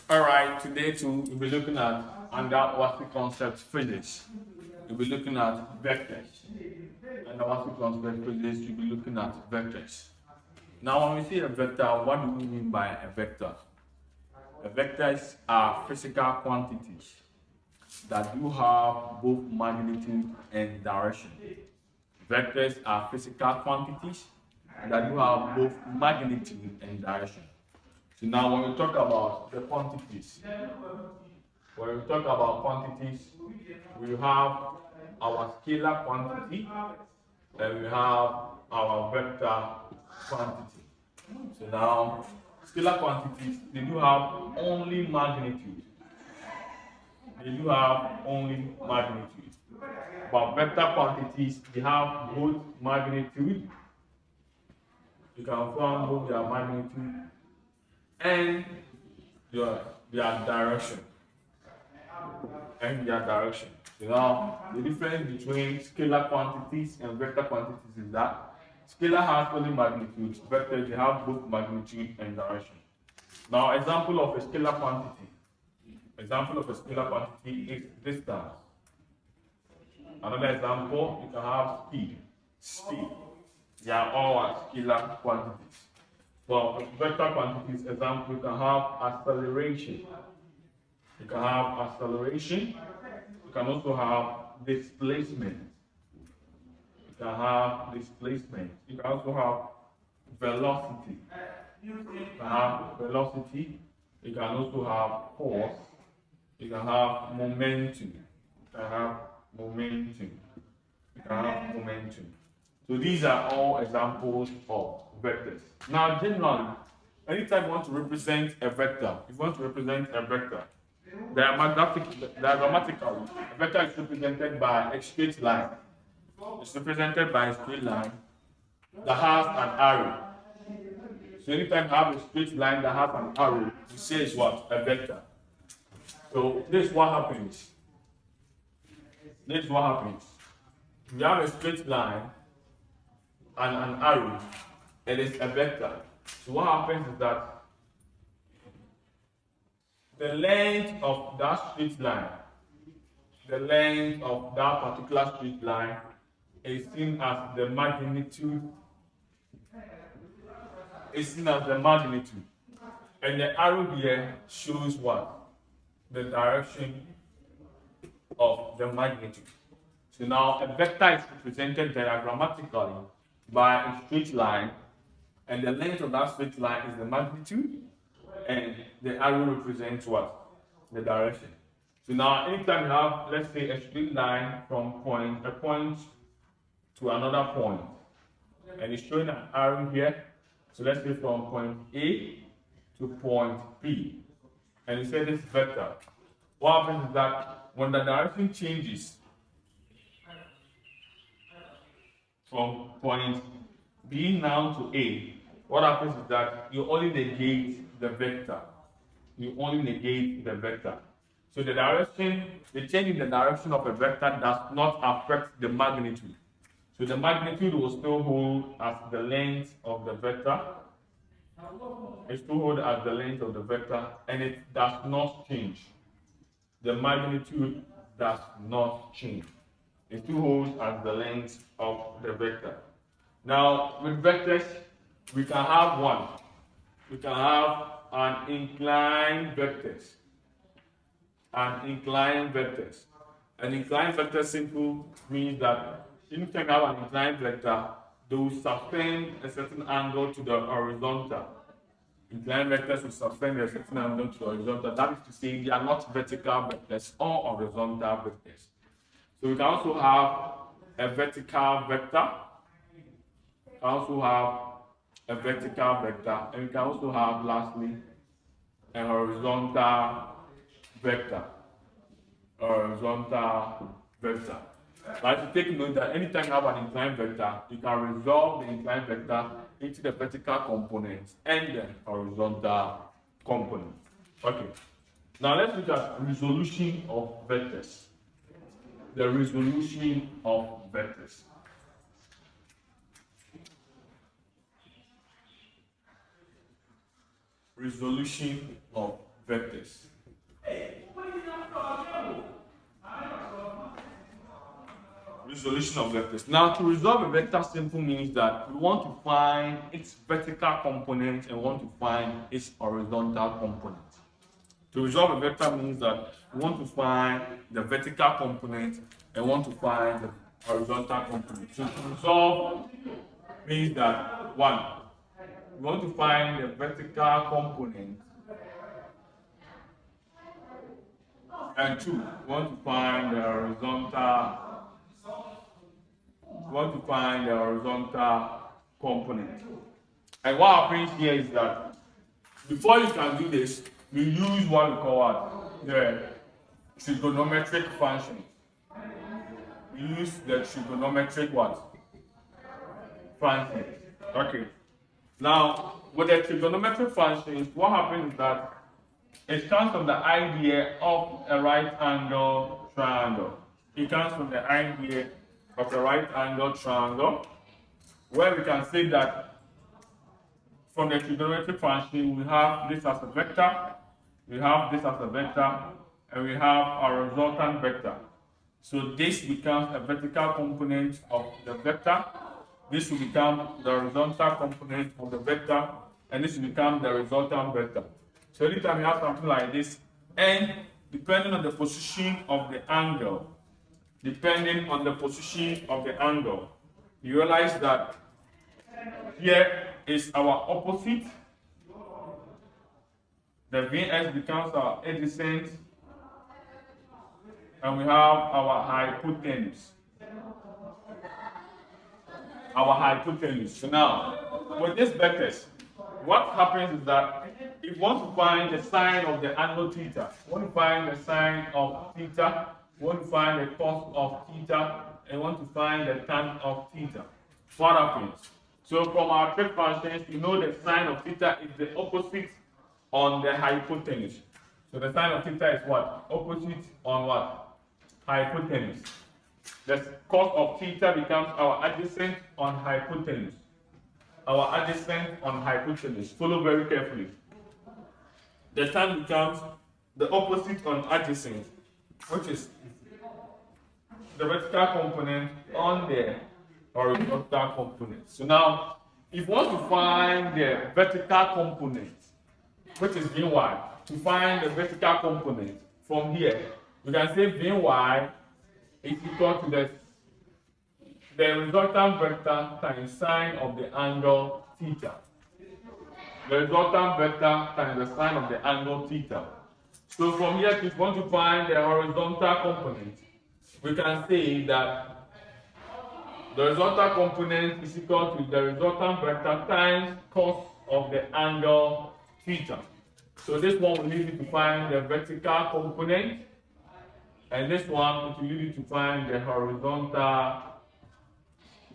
Alright, today too we'll be looking at under Wassce concept physics. We'll be looking at vectors. Under Wassce concept physics, we'll be looking at vectors. Now when we see a vector, what do we mean by a vector? The vectors are physical quantities that do have both magnitude and direction. Vectors are physical quantities that do have both magnitude and direction. So now when we talk about the quantities, we have our scalar quantity and we have our vector quantity. So now scalar quantities, they do have only magnitude. But vector quantities, they have both magnitude. You can find both their magnitude and their direction. So now the difference between scalar quantities and vector quantities is that scalar has only magnitude, vectors they have both magnitude and direction. Now example of a scalar quantity is distance. Another example, you can have speed. They are all scalar quantities. For vector quantities, example, you can have acceleration. You can also have displacement. You can also have velocity. You can also have force. You can have momentum. So these are all examples of vectors. Now, generally, anytime you want to represent a vector, diagrammatically, a vector is represented by a straight line. It's represented by a straight line that has an arrow. So anytime you have a straight line that has an arrow, you say it's what? A vector. So this is what happens. We have a straight line and an arrow, it is a vector. So what happens is that the length of that straight line, is seen as the magnitude. And the arrow here shows what? The direction of the magnitude. So now a vector is represented diagrammatically by a straight line, and the length of that straight line is the magnitude, and the arrow represents what? The direction. So now anytime you have, let's say, a straight line from a point to another point, and it's showing an arrow here, so let's say from point A to point B, and you say this vector, what happens is that when the direction changes from point B now to A, what happens is that you only negate the vector. So the change in the direction of a vector does not affect the magnitude. So the magnitude will still hold as the length of the vector. And it does not change. The magnitude does not change. It still holds as the length of the vector. Now, with vectors, we can have one. We can have an inclined vectors. An inclined vector simple means that anytime you have an inclined vector, they will subtend a certain angle to the horizontal. Inclined vectors will subtend a certain angle to the horizontal. That is to say, they are not vertical vectors or horizontal vectors. So we can also have a vertical vector. And we can also have, lastly, a horizontal vector. But to take note that anytime you have an inclined vector, you can resolve the inclined vector into the vertical component and the horizontal component. Okay. Now let's look at resolution of vectors. The resolution of vectors. Resolution of vectors. vectors. Resolution of vectors. Now, to resolve a vector simple means that we want to find its vertical component and want to find its horizontal component. To resolve a vector means that we want to find the vertical component and want to find the horizontal component. So to resolve means that 1, we want to find the vertical component, and 2, we want to find the horizontal component. And what happens here is that before you can do this, we use what we call what? The trigonometric function. We use the trigonometric what? Function. Okay. Now, with the trigonometric functions, what happens is that it comes from the idea of a right angle triangle. It comes from the idea of a right angle triangle, where we can say that from the trigonometric function, we have this as a vector, we have this as a vector, and we have a resultant vector. So this becomes a vertical component of the vector, this will become the horizontal component of the vector, and this will become the resultant vector. So anytime you have something like this, and depending on the position of the angle, you realize that here is our opposite. The Vx becomes our adjacent, and we have our hypotenuse. So now, with these vectors, what happens is that if you want to find the sine of the angle theta, you want to find the sine of theta, you want to find the cos of theta, and you want to find the tan of theta. What happens? So from our trig functions, you know the sine of theta is the opposite on the hypotenuse. So the sine of theta is what? Opposite on what? Hypotenuse. The cos of theta becomes our adjacent on hypotenuse. Follow very carefully. The tan becomes the opposite on adjacent, which is the vertical component on the horizontal component. So now, if you want to find the vertical component, which is Vy, to find the vertical component from here, we can say Vy is equal to the resultant vector times sine of the angle theta. The resultant vector times the sine of the angle theta. So from here, if you want to find the horizontal component, we can say that the resultant component is equal to the resultant vector times cos of the angle theta. So this one will lead you to find the vertical component, and this one will lead you to find the horizontal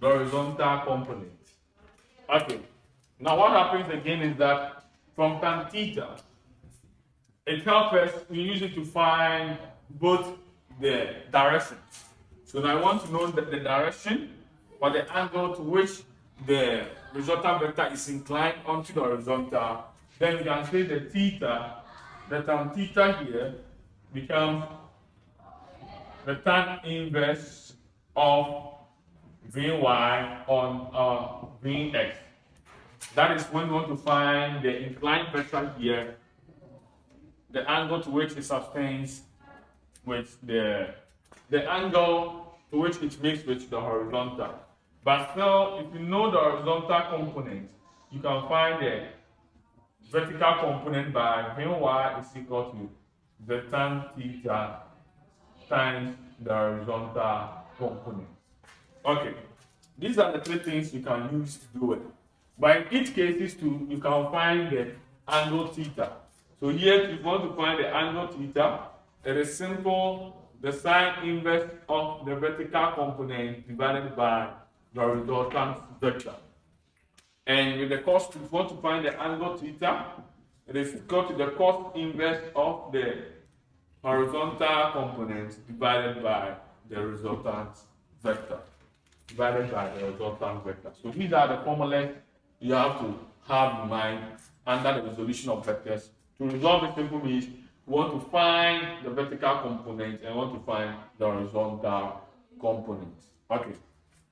component. Okay. Now what happens again is that from tan theta, it helps us, we use it to find both the directions. So now I want to know the direction or the angle to which the resultant vector is inclined onto the horizontal. Then we can say the tan theta here becomes the tan inverse of Vy on Vx. That is when we want to find the inclined vector here, the angle to which it subtends with the angle to which it makes with the horizontal. But still, if you know the horizontal component, you can find the vertical component by Vy is equal to the tan theta times the horizontal component. Okay, these are the three things you can use to do it. But in each case, too, you can find the angle theta. So here, if you want to find the angle theta, it is simple, the sine inverse of the vertical component divided by the resultant vector. And with the cos, if you want to find the angle theta, it is equal to the cos inverse of the horizontal component divided by the resultant vector. So these are the formulas you have to have in mind under the resolution of vectors. To resolve a simple means We want to find the vertical component and want to find the horizontal component. Okay.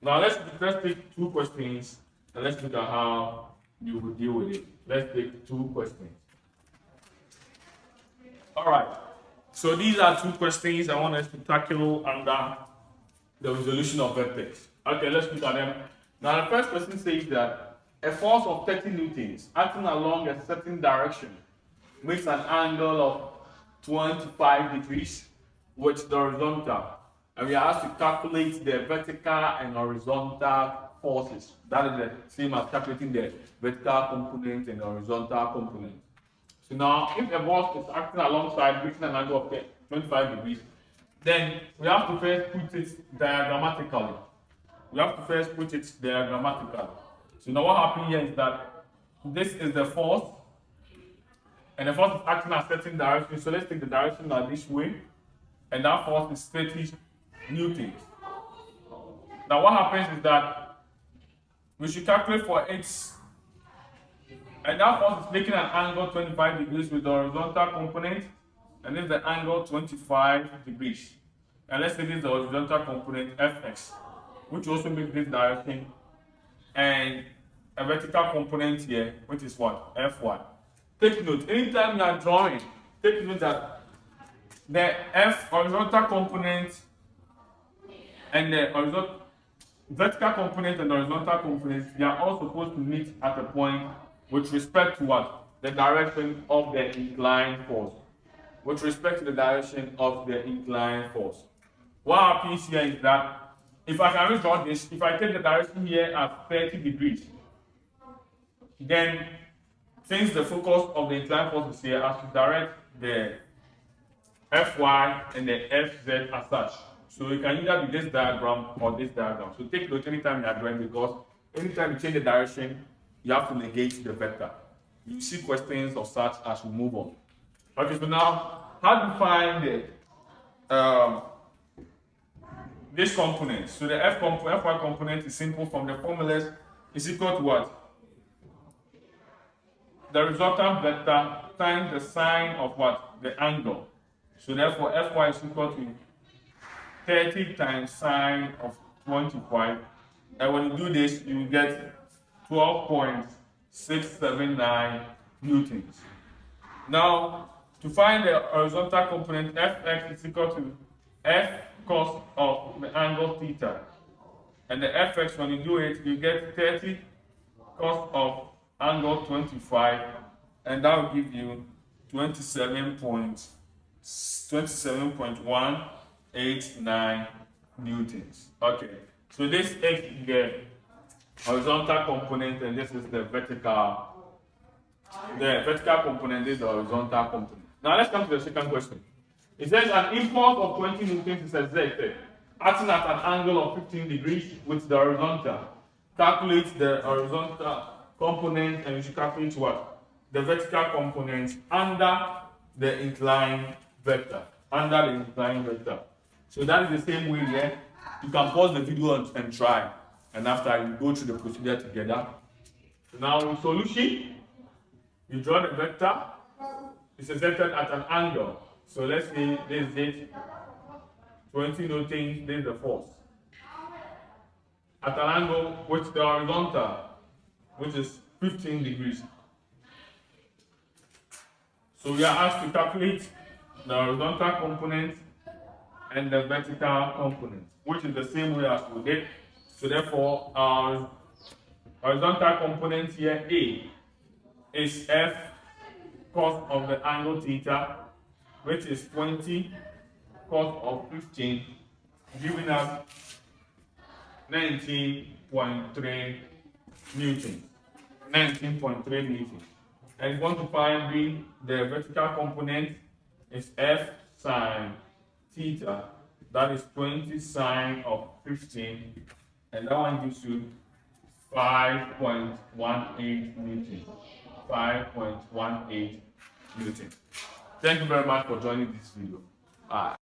Now let's take two questions and let's look at how you will deal with it. Let's take two questions. All right. So these are two questions I want us to tackle under the resolution of vectors. Okay, let's look at them. Now the first question says that a force of 30 newtons acting along a certain direction makes an angle of 25 degrees with the horizontal. And we are asked to calculate the vertical and horizontal forces. That is the same as calculating the vertical component and the horizontal component. So now, if a force is acting alongside making an angle of 25 degrees, then we have to first put it diagrammatically. So now what happens here is that this is the force, and the force is acting in a certain direction. So let's take the direction like this way, and that force is 30 newtons. Now what happens is that we should calculate for its, and that force is making an angle 25 degrees with the horizontal component, and this is the angle 25 degrees. And let's say this is the horizontal component fx, which also makes this direction, and a vertical component here, which is what? Fy. Take note, anytime you are drawing, take note that the horizontal component and the vertical component and the horizontal component, they are all supposed to meet at a point with respect to what? The direction of the inclined force. With respect to the direction of the inclined force. What happens here is that if I can redraw this, if I take the direction here at 30 degrees, then since the focus of the inclined force is here, I should direct the Fy and the Fz as such. So it can either be this diagram or this diagram. So take note anytime you are drawing, because anytime you change the direction, you have to negate the vector. You see questions of such as we move on. Okay, so now how do you find the this component? So the Fy component is simple from the formulas. Is equal to what? The resultant vector times the sine of what? The angle. So therefore Fy is equal to 30 times sine of 25. And when you do this, you get 12.679 newtons. Now, to find the horizontal component, Fx is equal to F cos of the angle theta. And the Fx, when you do it, you get 30 cos of angle 25, and that will give you 27.189 newtons. Okay, so this is the horizontal component, and this is the vertical. The vertical component is the horizontal component. Now let's come to the second question. It says an impulse of 20 newtons is exerted, acting at an angle of 15 degrees with the horizontal. Calculate the horizontal component, and we should calculate what? The vertical component under the inclined vector. So that is the same way here. You can pause the video and try, and after you go through the procedure together. So now in solution, you draw the vector. It's exerted at an angle. So let's say this is it. 20 newtons, this is the force. At an angle with the horizontal, which is 15 degrees. So we are asked to calculate the horizontal component and the vertical component, which is the same way as we did. So therefore, our horizontal component here, A, is F cos of the angle theta, which is 20 cos of 15, giving us 19.3 newtons. 19.3 newtons. And you want to find B, the vertical component is F sine theta, that is 20 sine of 15, and that one gives you 5.18 newtons. 5.18 newtons. Thank you very much for joining this video.